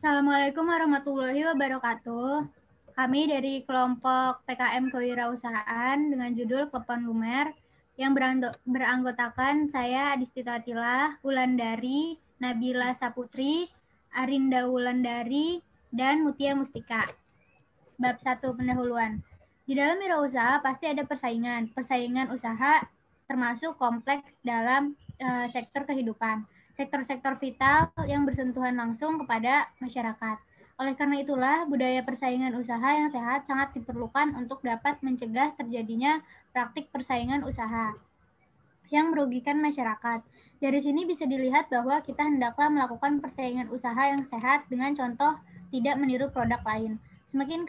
Assalamualaikum warahmatullahi wabarakatuh. Kami dari kelompok PKM Kewirausahaan dengan judul Klepon Lumer yang beranggotakan saya Adistita Atila, Wulandari, Nabila Saputri, Arinda Wulandari, dan Mutia Mustika. Bab 1 pendahuluan. Di dalam wirausaha pasti ada persaingan. Persaingan usaha termasuk kompleks dalam sektor kehidupan. Sektor-sektor vital yang bersentuhan langsung kepada masyarakat. Oleh karena itulah, budaya persaingan usaha yang sehat sangat diperlukan untuk dapat mencegah terjadinya praktik persaingan usaha yang merugikan masyarakat. Dari sini bisa dilihat bahwa kita hendaklah melakukan persaingan usaha yang sehat dengan contoh tidak meniru produk lain. Semakin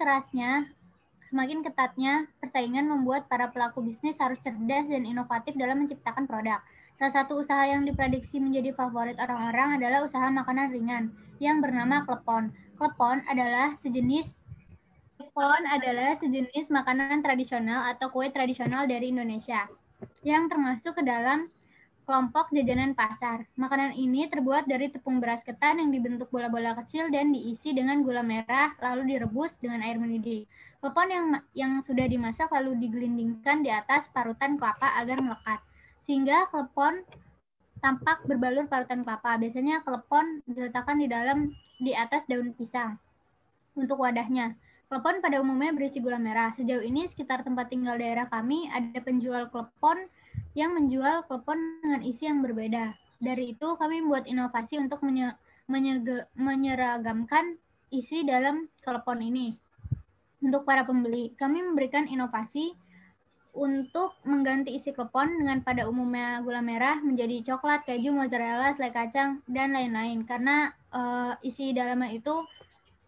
ketatnya persaingan membuat para pelaku bisnis harus cerdas dan inovatif dalam menciptakan produk. Salah satu usaha yang diprediksi menjadi favorit orang-orang adalah usaha makanan ringan yang bernama klepon. Klepon adalah sejenis makanan tradisional atau kue tradisional dari Indonesia yang termasuk ke dalam kelompok jajanan pasar. Makanan ini terbuat dari tepung beras ketan yang dibentuk bola-bola kecil dan diisi dengan gula merah lalu direbus dengan air mendidih. Klepon yang sudah dimasak lalu digelindingkan di atas parutan kelapa agar melekat. Sehingga klepon tampak berbalur parutan kelapa. Biasanya klepon diletakkan di atas daun pisang untuk wadahnya. Klepon pada umumnya berisi gula merah. Sejauh ini sekitar tempat tinggal daerah kami ada penjual klepon yang menjual klepon dengan isi yang berbeda. Dari itu kami membuat inovasi untuk menyeragamkan isi dalam klepon ini. Untuk para pembeli, kami memberikan inovasi untuk mengganti isi klepon dengan pada umumnya gula merah menjadi coklat, keju, mozzarella, selai kacang, dan lain-lain. Karena isi dalamnya itu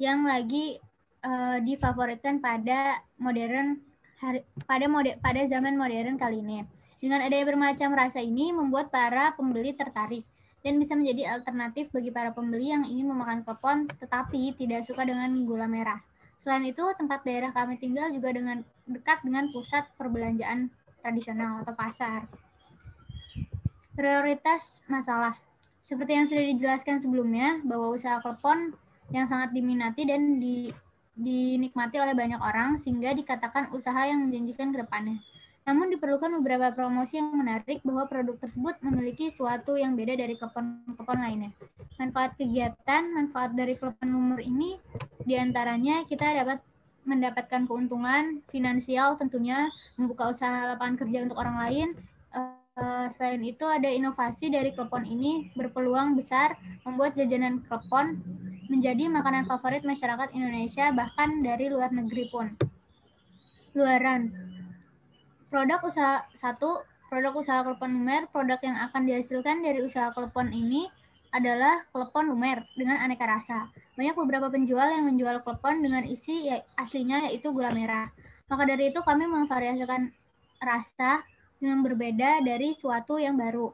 yang lagi difavoritkan pada zaman modern kali ini. Dengan adanya bermacam rasa ini membuat para pembeli tertarik dan bisa menjadi alternatif bagi para pembeli yang ingin memakan klepon tetapi tidak suka dengan gula merah. Selain itu, tempat daerah kami tinggal juga dekat dengan pusat perbelanjaan tradisional atau pasar. Prioritas masalah. Seperti yang sudah dijelaskan sebelumnya, bahwa usaha klepon yang sangat diminati dan dinikmati oleh banyak orang sehingga dikatakan usaha yang menjanjikan ke depannya. Namun diperlukan beberapa promosi yang menarik bahwa produk tersebut memiliki suatu yang beda dari klepon-klepon lainnya. Manfaat dari klepon lumer ini diantaranya kita dapat mendapatkan keuntungan finansial tentunya, membuka usaha lapangan kerja untuk orang lain. Selain itu ada inovasi dari klepon ini berpeluang besar membuat jajanan klepon menjadi makanan favorit masyarakat Indonesia bahkan dari luar negeri pun. Luaran. Produk usaha klepon lumer. Produk yang akan dihasilkan dari usaha klepon ini adalah klepon lumer dengan aneka rasa. Banyak beberapa penjual yang menjual klepon dengan isi aslinya yaitu gula merah. Maka dari itu kami memvariasikan rasa dengan berbeda dari suatu yang baru,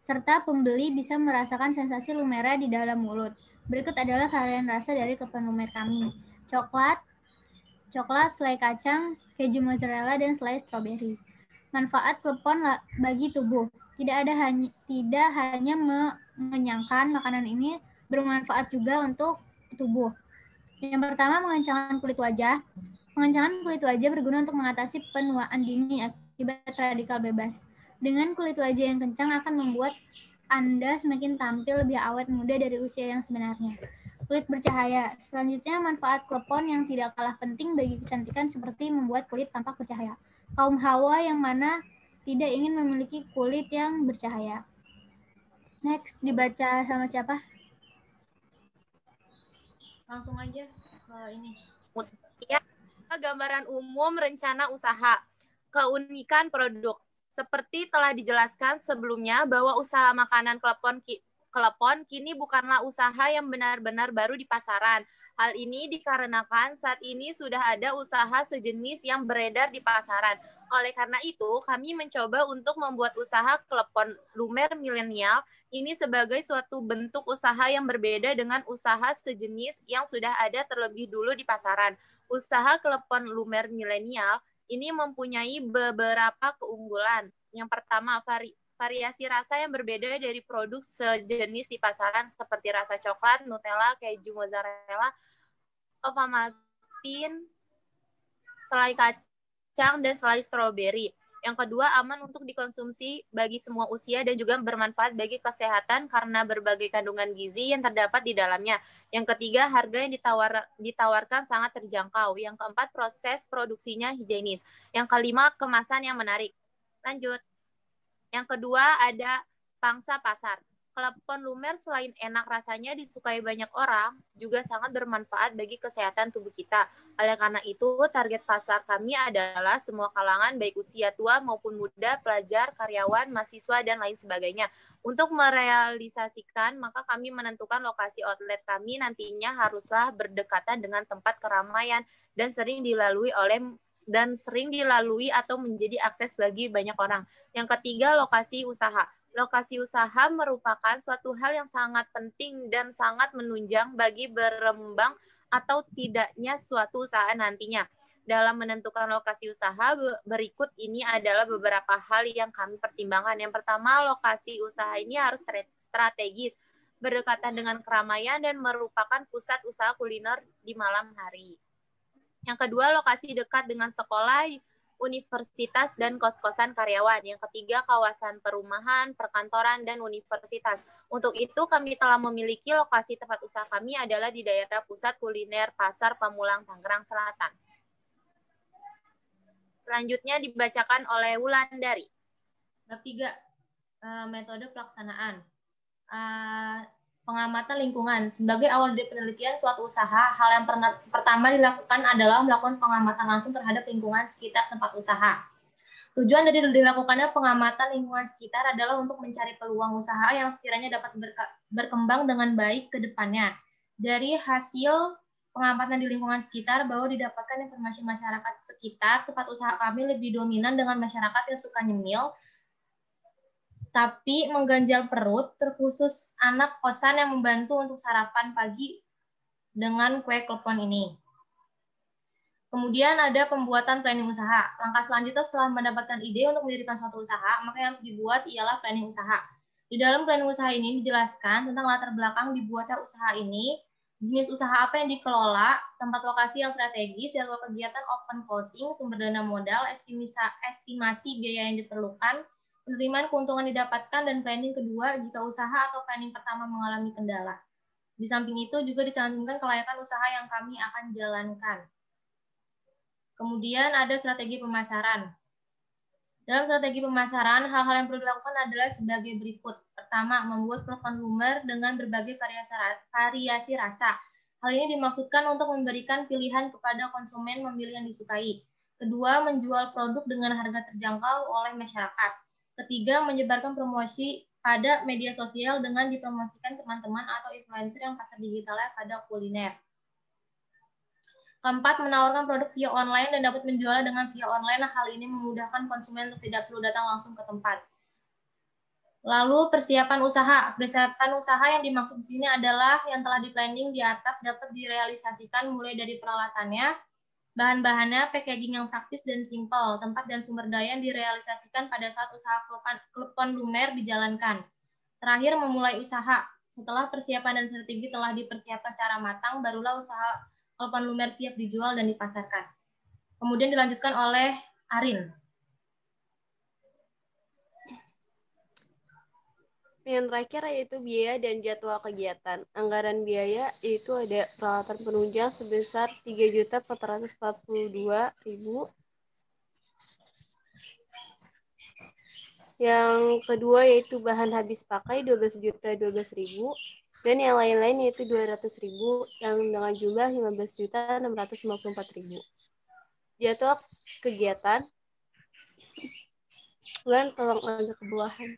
serta pembeli bisa merasakan sensasi lumera di dalam mulut. Berikut adalah varian rasa dari klepon lumer kami. Coklat, selai kacang, keju mozzarella, dan selai stroberi. Manfaat klepon bagi tubuh. Tidak hanya mengenyangkan, makanan ini bermanfaat juga untuk tubuh. Yang pertama, mengencangkan kulit wajah. Mengencangkan kulit wajah berguna untuk mengatasi penuaan dini akibat radikal bebas. Dengan kulit wajah yang kencang akan membuat Anda semakin tampil lebih awet muda dari usia yang sebenarnya. Kulit bercahaya. Selanjutnya, manfaat klepon yang tidak kalah penting bagi kecantikan seperti membuat kulit tampak bercahaya. Kaum hawa yang mana tidak ingin memiliki kulit yang bercahaya. Next, dibaca sama siapa? Langsung aja ke ini. Ya, gambaran umum rencana usaha. Keunikan produk. Seperti telah dijelaskan sebelumnya bahwa usaha makanan klepon kini bukanlah usaha yang benar-benar baru di pasaran. Hal ini dikarenakan saat ini sudah ada usaha sejenis yang beredar di pasaran. Oleh karena itu, kami mencoba untuk membuat usaha klepon lumer milenial ini sebagai suatu bentuk usaha yang berbeda dengan usaha sejenis yang sudah ada terlebih dulu di pasaran. Usaha klepon lumer milenial ini mempunyai beberapa keunggulan. Yang pertama, variasi rasa yang berbeda dari produk sejenis di pasaran seperti rasa coklat, Nutella, keju mozzarella, Ovaltine, selai kacang, dan selai stroberi. Yang kedua, aman untuk dikonsumsi bagi semua usia dan juga bermanfaat bagi kesehatan karena berbagai kandungan gizi yang terdapat di dalamnya. Yang ketiga, harga yang ditawarkan sangat terjangkau. Yang keempat, proses produksinya higienis. Yang kelima, kemasan yang menarik. Lanjut. Yang kedua, ada pangsa pasar. Klepon lumer selain enak rasanya disukai banyak orang, juga sangat bermanfaat bagi kesehatan tubuh kita. Oleh karena itu, target pasar kami adalah semua kalangan, baik usia tua maupun muda, pelajar, karyawan, mahasiswa, dan lain sebagainya. Untuk merealisasikan, maka kami menentukan lokasi outlet kami nantinya haruslah berdekatan dengan tempat keramaian dan sering dilalui atau menjadi akses bagi banyak orang. Yang ketiga, lokasi usaha. Lokasi usaha merupakan suatu hal yang sangat penting dan sangat menunjang bagi berkembang atau tidaknya suatu usaha nantinya. Dalam menentukan lokasi usaha, berikut ini adalah beberapa hal yang kami pertimbangkan. Yang pertama, lokasi usaha ini harus strategis, berdekatan dengan keramaian, dan merupakan pusat usaha kuliner di malam hari. Yang kedua, lokasi dekat dengan sekolah, universitas, dan kos-kosan karyawan. Yang ketiga, kawasan perumahan, perkantoran, dan universitas. Untuk itu, kami telah memiliki lokasi tempat usaha kami adalah di daerah pusat kuliner Pasar Pamulang, Tangerang Selatan. Selanjutnya dibacakan oleh Wulandari. Bab 3, metode pelaksanaan. Pengamatan lingkungan. Sebagai awal dari penelitian suatu usaha, hal yang pertama dilakukan adalah melakukan pengamatan langsung terhadap lingkungan sekitar tempat usaha. Tujuan dari dilakukannya pengamatan lingkungan sekitar adalah untuk mencari peluang usaha yang sekiranya dapat berkembang dengan baik ke depannya. Dari hasil pengamatan di lingkungan sekitar bahwa didapatkan informasi masyarakat sekitar, tempat usaha kami lebih dominan dengan masyarakat yang suka nyemil, tapi mengganjal perut, terkhusus anak kosan yang membantu untuk sarapan pagi dengan kue klepon ini. Kemudian ada pembuatan planning usaha. Langkah selanjutnya setelah mendapatkan ide untuk mendirikan suatu usaha, maka yang harus dibuat ialah planning usaha. Di dalam planning usaha ini dijelaskan tentang latar belakang dibuatnya usaha ini, jenis usaha apa yang dikelola, tempat lokasi yang strategis, jadwal kegiatan open closing, sumber dana modal, estimasi biaya yang diperlukan, penerimaan keuntungan didapatkan, dan planning kedua jika usaha atau planning pertama mengalami kendala. Di samping itu juga dicantumkan kelayakan usaha yang kami akan jalankan. Kemudian ada strategi pemasaran. Dalam strategi pemasaran, hal-hal yang perlu dilakukan adalah sebagai berikut. Pertama, membuat klepon lumer dengan berbagai variasi rasa. Hal ini dimaksudkan untuk memberikan pilihan kepada konsumen memilih yang disukai. Kedua, menjual produk dengan harga terjangkau oleh masyarakat. Ketiga, menyebarkan promosi pada media sosial dengan dipromosikan teman-teman atau influencer yang pasar digitalnya pada kuliner. Keempat, menawarkan produk via online dan dapat menjualnya dengan via online. Hal ini memudahkan konsumen untuk tidak perlu datang langsung ke tempat. Lalu persiapan usaha. Persiapan usaha yang dimaksud di sini adalah yang telah di-planning di atas dapat direalisasikan mulai dari peralatannya, bahan-bahannya, packaging yang praktis dan simpel, tempat dan sumber daya yang direalisasikan pada saat usaha klepon lumer dijalankan. Terakhir, memulai usaha. Setelah persiapan dan strategi telah dipersiapkan secara matang, barulah usaha klepon lumer siap dijual dan dipasarkan. Kemudian dilanjutkan oleh Arin. Yang terakhir yaitu biaya dan jadwal kegiatan. Anggaran biaya itu ada peralatan penunjang sebesar 3.442.000. Yang kedua yaitu bahan habis pakai 12.012.000. Dan yang lain-lain yaitu 200.000 yang dengan jumlah 15.654.000. Jadwal kegiatan. Bulan tolong agak ke bawahan.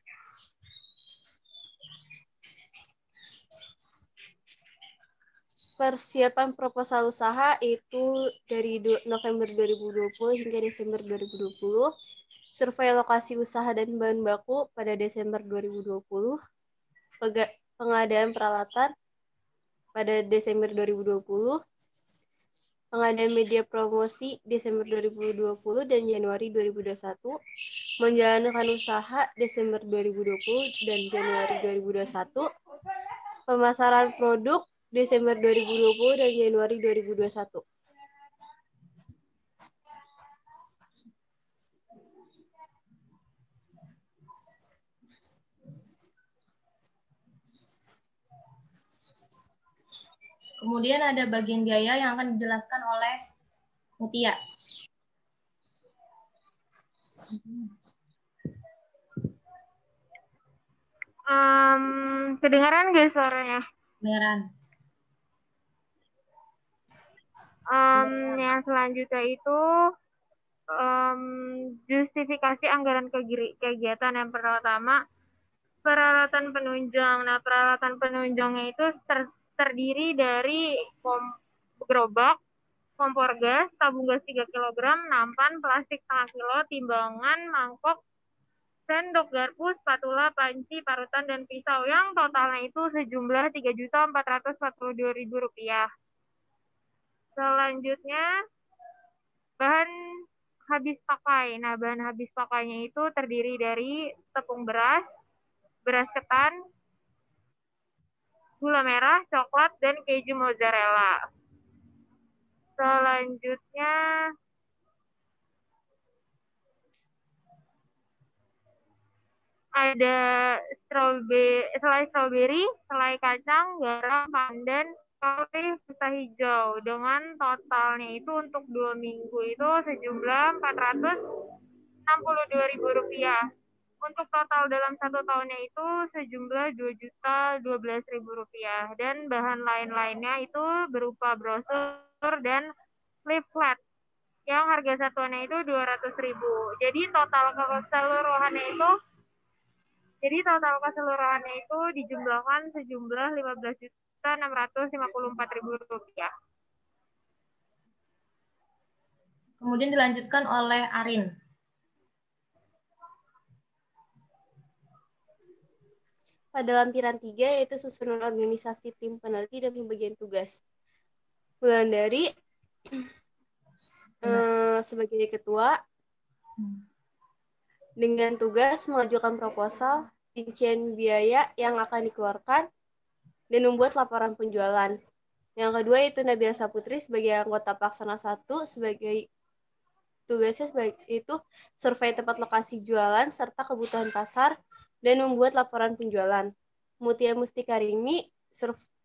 Persiapan proposal usaha itu dari November 2020 hingga Desember 2020. Survei lokasi usaha dan bahan baku pada Desember 2020. Pengadaan peralatan pada Desember 2020. pengadaan media promosi Desember 2020 dan Januari 2021, menjalankan usaha Desember 2020 dan Januari 2021, pemasaran produk Desember 2020 dan Januari 2021. Kemudian ada bagian biaya yang akan dijelaskan oleh Mutia. Kedengaran nggak suaranya? Kedengaran. Yang selanjutnya itu justifikasi anggaran kegiatan. Yang pertama, peralatan penunjang. Nah, peralatan penunjangnya itu terdiri dari gerobak, kompor gas, tabung gas 3 kg, nampan, plastik setengah kilo, timbangan, mangkok, sendok garpu, spatula, panci, parutan, dan pisau yang totalnya itu sejumlah Rp3.442.000. Selanjutnya, bahan habis pakai. Nah, bahan habis pakainya itu terdiri dari tepung beras, beras ketan, gula merah, coklat, dan keju mozzarella. Selanjutnya, ada selai stroberi, selai kacang, garam, pandan, kalis, pita hijau. Dengan totalnya itu untuk 2 minggu itu sejumlah Rp462.000. Untuk total dalam 1 tahunnya itu sejumlah Rp2.012.000. Dan bahan lain-lainnya itu berupa brosur dan leaflet yang harga satuannya itu Rp200.000. Jadi total keseluruhannya itu dijumlahkan sejumlah Rp15.654.000. Kemudian dilanjutkan oleh Arin. Pada lampiran 3 yaitu susunan organisasi tim peneliti dan pembagian tugas. Wulandari sebagai ketua dengan tugas mengajukan proposal, rincian biaya yang akan dikeluarkan, dan membuat laporan penjualan. Yang kedua itu Nabila Saputri sebagai anggota pelaksana 1 sebagai tugasnya itu survei tempat lokasi jualan serta kebutuhan pasar dan membuat laporan penjualan. Mutia Mustikarimi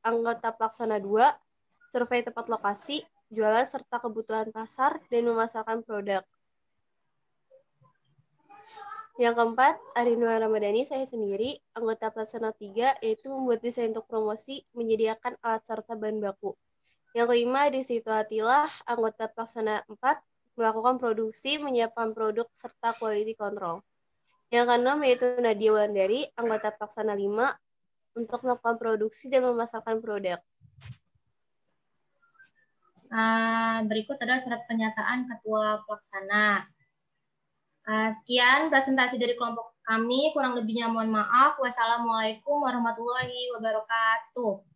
anggota pelaksana 2 survei tempat lokasi jualan serta kebutuhan pasar dan memasarkan produk. Yang keempat, Arinwa Ramadhani, saya sendiri, anggota pelaksana 3, yaitu membuat desain untuk promosi, menyediakan alat serta bahan baku. Yang kelima, Desitu Atilah, anggota pelaksana 4, melakukan produksi, menyiapkan produk, serta quality control. Yang keenam, yaitu Nadia Wulandari, anggota pelaksana 5, untuk melakukan produksi dan memasarkan produk. Berikut adalah surat pernyataan Ketua Pelaksana. Sekian presentasi dari kelompok kami, kurang lebihnya mohon maaf. Wassalamualaikum warahmatullahi wabarakatuh.